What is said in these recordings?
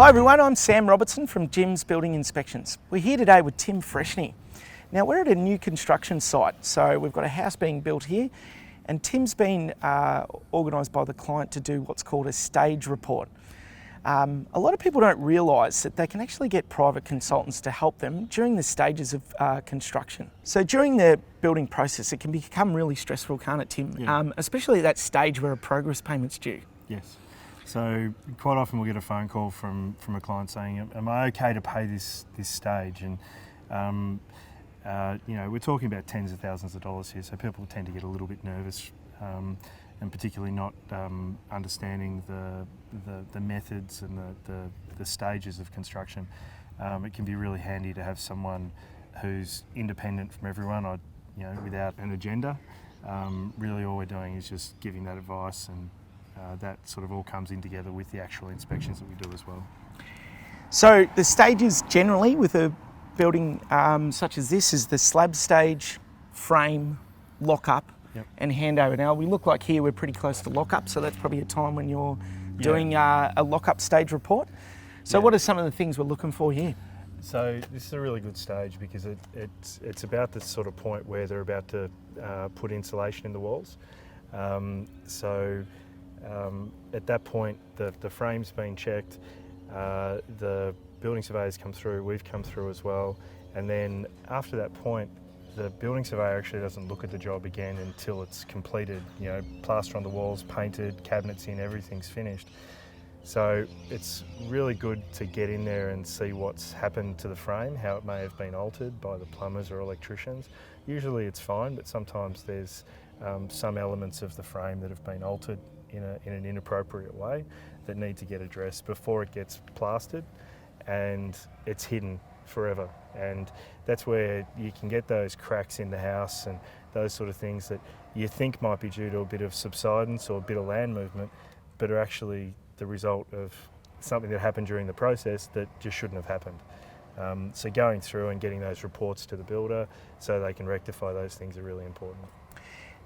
Hi everyone, I'm Sam Robertson from Jim's Building Inspections. We're here today with Tim Freshney. Now we're at a new construction site, so we've got a house being built here, and Tim's been organised by the client to do what's called a stage report. A lot of people don't realise that they can actually get private consultants to help them during the stages of construction. So during the building process, it can become really stressful, can't it, Tim? Yeah. Especially at that stage where a progress payment's due. Yes. So quite often we'll get a phone call from a client saying, am I okay to pay this stage? And we're talking about tens of thousands of dollars here, so people tend to get a little bit nervous, and particularly not understanding the methods and the stages of construction. It can be really handy to have someone who's independent from everyone, without an agenda. Really all we're doing is just giving that advice, and that sort of all comes in together with the actual inspections that we do as well. So the stages generally with a building such as this is the slab stage, frame, lock-up, Yep. and handover. Now we look like here we're pretty close to lock-up, so that's probably a time when you're doing a lock-up stage report. So what are some of the things we're looking for here? So this is a really good stage because it's about the sort of point where they're about to put insulation in the walls. At that point, the frame's been checked, the building surveyors come through, we've come through as well, and then after that point, the building surveyor actually doesn't look at the job again until it's completed. Plaster on the walls, painted, cabinets in, everything's finished. So it's really good to get in there and see what's happened to the frame, how it may have been altered by the plumbers or electricians. Usually it's fine, but sometimes there's some elements of the frame that have been altered in an inappropriate way that need to get addressed before it gets plastered, and it's hidden forever. And that's where you can get those cracks in the house and those sort of things that you think might be due to a bit of subsidence or a bit of land movement, but are actually the result of something that happened during the process that just shouldn't have happened. So going through and getting those reports to the builder so they can rectify those things are really important.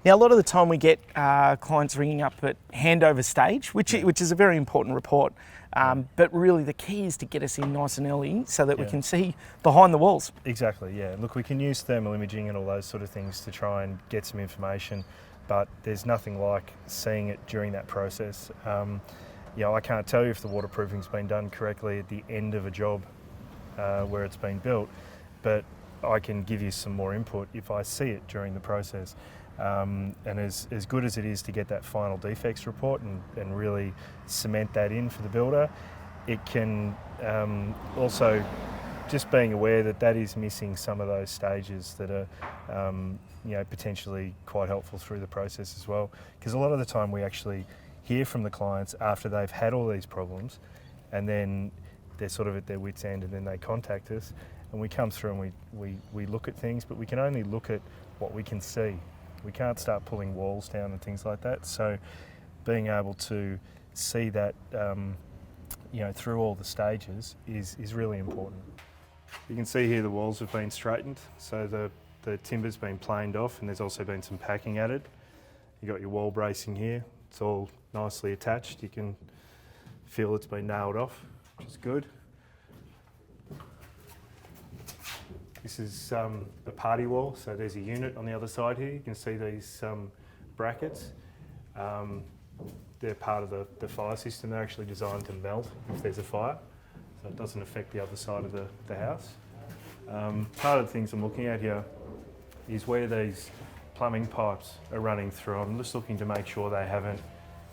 Now, a lot of the time we get clients ringing up at handover stage, which is a very important report, but really the key is to get us in nice and early so that we can see behind the walls. Exactly, yeah. Look, we can use thermal imaging and all those sort of things to try and get some information, but there's nothing like seeing it during that process. I can't tell you if the waterproofing's been done correctly at the end of a job where it's been built, but I can give you some more input if I see it during the process. And as good as it is to get that final defects report and really cement that in for the builder, it can also just being aware that is missing some of those stages that are potentially quite helpful through the process as well. Because a lot of the time we actually hear from the clients after they've had all these problems, and then they're sort of at their wit's end, and then they contact us and we come through and we look at things, but we can only look at what we can see. We can't start pulling walls down and things like that. So being able to see that through all the stages is really important. You can see here the walls have been straightened, so the timber's been planed off, and there's also been some packing added. You've got your wall bracing here, it's all nicely attached. You can feel it's been nailed off, which is good. This is the party wall, so there's a unit on the other side here. You can see these brackets. They're part of the fire system. They're actually designed to melt if there's a fire, so it doesn't affect the other side of the house. Part of the things I'm looking at here is where these plumbing pipes are running through. I'm just looking to make sure they haven't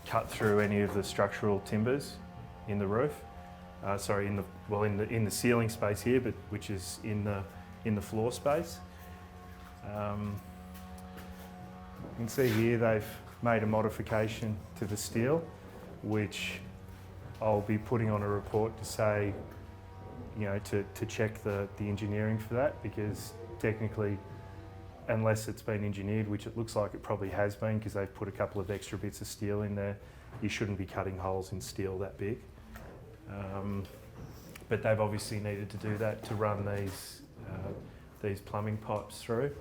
cut through any of the structural timbers in the roof. In the ceiling space here, but which is in the floor space. You can see here they've made a modification to the steel, which I'll be putting on a report to say, to check the engineering for that, because technically, unless it's been engineered, which it looks like it probably has been because they've put a couple of extra bits of steel in there, you shouldn't be cutting holes in steel that big. But they've obviously needed to do that to run these plumbing pipes through.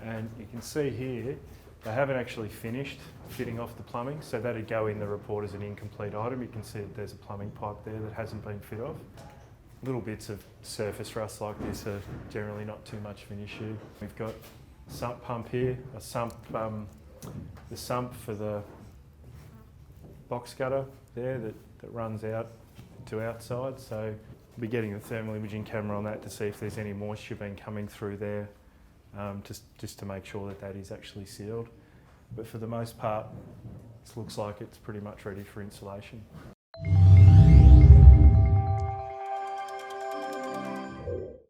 And you can see here They haven't actually finished fitting off the plumbing, so that'd go in the report as an incomplete item. You can see that there's a plumbing pipe there that hasn't been fit off. Little bits of surface rust like this are generally not too much of an issue. We've got a sump pump here, the sump for the box gutter there that runs out to outside. So we'll be getting the thermal imaging camera on that to see if there's any moisture been coming through there, just to make sure that that is actually sealed. But for the most part, it looks like it's pretty much ready for installation.